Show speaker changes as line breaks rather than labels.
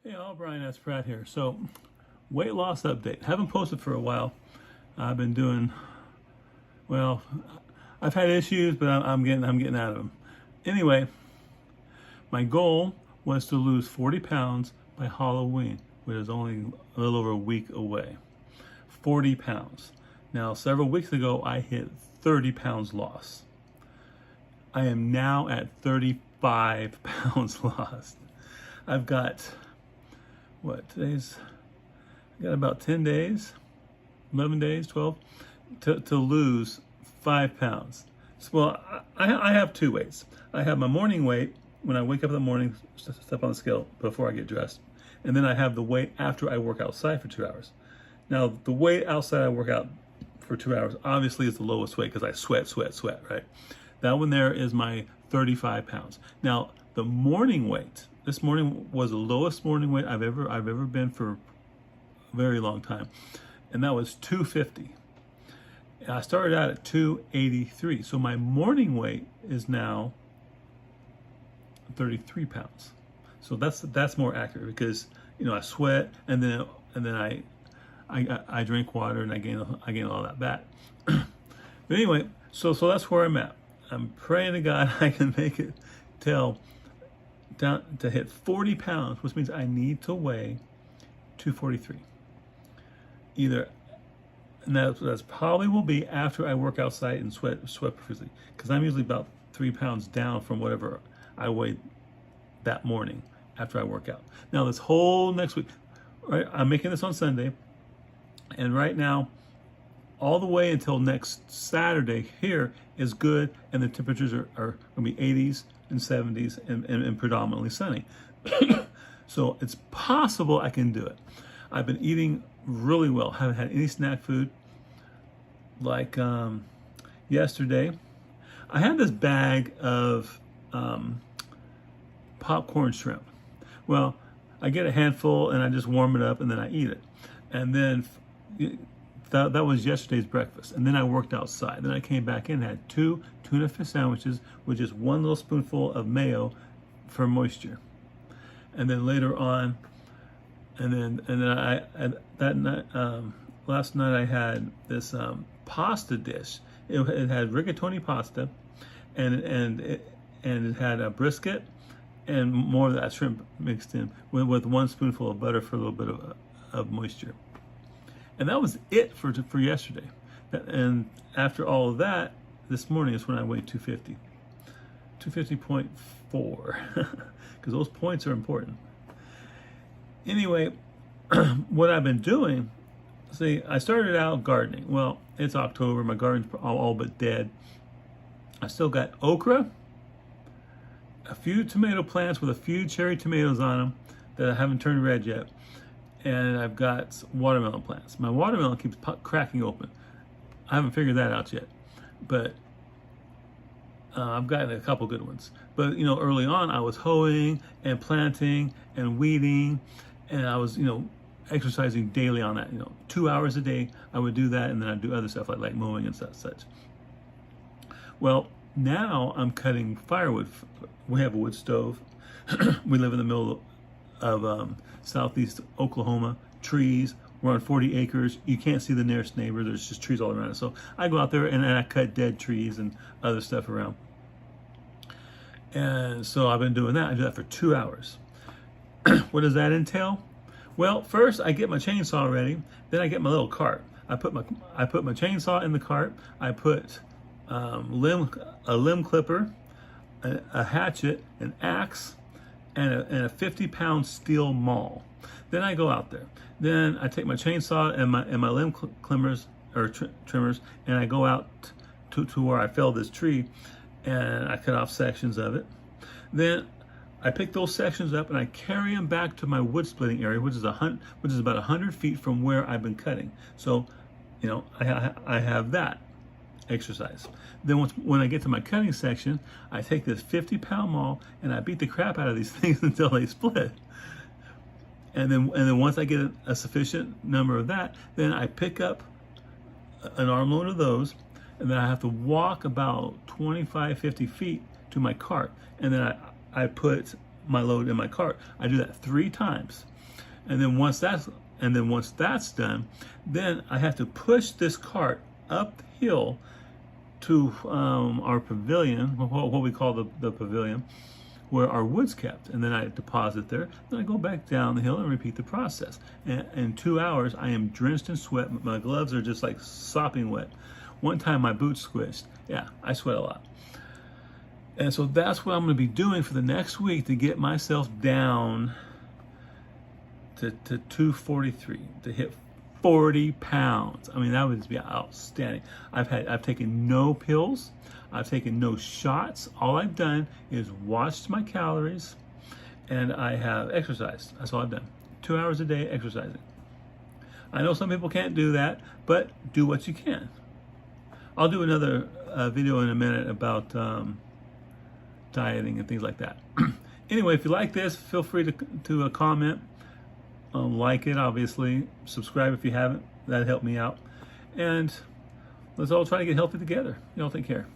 Hey all, Brian S. Pratt here. So, weight loss update. Haven't posted for a while. I've been doing well. I've had issues, but I'm getting out of them. Anyway, my goal was to lose 40 pounds by Halloween, which is only a little over a week away. 40 pounds. Now, several weeks ago, I hit 30 pounds loss. I am now at 35 pounds lost. I've got I got about 10 days, 11 days, 12, to lose 5 pounds. So, well, I have two weights. I have my morning weight when I wake up in the morning, step on the scale before I get dressed. And then I have the weight after I work outside for 2 hours. Now, the weight outside I work out for 2 hours obviously is the lowest weight because I sweat, right? That one there is my 35 pounds. Now, the morning weight, this morning was the lowest morning weight I've ever been for a very long time, and that was 250. I started out at 283, so my morning weight is now 33 pounds. So that's more accurate because I sweat and then I drink water and I gain all that back. But anyway, so that's where I'm at. I'm praying to God I can make it down to hit 40 pounds, which means I need to weigh 243. And that's probably will be after I work outside and sweat profusely, because I'm usually about 3 pounds down from whatever I weighed that morning after I work out. Now this whole next week, right? I'm making this on Sunday, and right now, all the way until next Saturday here is good, and the temperatures are going to be 80s and 70s and predominantly sunny. So it's possible I can do it. I've been eating really well. Haven't had any snack food. Like yesterday, I had this bag of popcorn shrimp. Well, I get a handful and I just warm it up and then I eat it. And then that was yesterday's breakfast. And then I worked outside. Then I came back in and had 2 tuna fish sandwiches with just 1 little spoonful of mayo for moisture. And then later on, last night I had this pasta dish. It had rigatoni pasta, and it had a brisket and more of that shrimp mixed in with 1 spoonful of butter for a little bit of moisture. And that was it for yesterday. And after all of that, this morning is when I weighed 250. 250.4, because those points are important. Anyway, what I've been doing, see, I started out gardening. Well, it's October, my garden's all but dead. I still got okra, a few tomato plants with a few cherry tomatoes on them that I haven't turned red yet. And I've got watermelon plants. My watermelon keeps cracking open. I haven't figured that out yet, but I've gotten a couple good ones. But early on, I was hoeing and planting and weeding, and I was exercising daily on that. 2 hours a day, I would do that, and then I'd do other stuff like mowing and such. Well, now I'm cutting firewood. We have a wood stove. We live in the middle of southeast Oklahoma, trees. We're on 40 acres. You can't see the nearest neighbor. There's just trees all around it. So I go out there and I cut dead trees and other stuff around. And so I've been doing that. I do that for 2 hours. What does that entail? Well, first I get my chainsaw ready. Then I get my little cart. I put my chainsaw in the cart. I put a limb clipper, a hatchet, an axe, and a 50-pound steel maul. Then I go out there. Then I take my chainsaw and my limb trimmers, and I go out to where I felled this tree, and I cut off sections of it. Then I pick those sections up and I carry them back to my wood splitting area, which is about 100 feet from where I've been cutting. So, I have that exercise. Then when I get to my cutting section, I take this 50-pound maul and I beat the crap out of these things until they split. And then once I get a sufficient number of that, then I pick up an armload of those, and then I have to walk about 25, 50 feet to my cart. And then I put my load in my cart. I do that 3 times. And then once that's done, then I have to push this cart uphill to our pavilion, what we call the pavilion, where our wood's kept. And then I deposit there. Then I go back down the hill and repeat the process. And in 2 hours, I am drenched in sweat. My gloves are just like sopping wet. One time my boots squished. Yeah, I sweat a lot. And so that's what I'm going to be doing for the next week to get myself down to 243, to hit 40 pounds. I mean, that would be outstanding. I've taken no pills. I've taken no shots. All I've done is watched my calories, and I have exercised. That's all I've done. 2 hours a day exercising. I know some people can't do that, but do what you can. I'll do another video in a minute about dieting and things like that. Anyway, if you like this, feel free to comment. Like it, obviously. Subscribe if you haven't. That'd help me out. And let's all try to get healthy together. Y'all take care.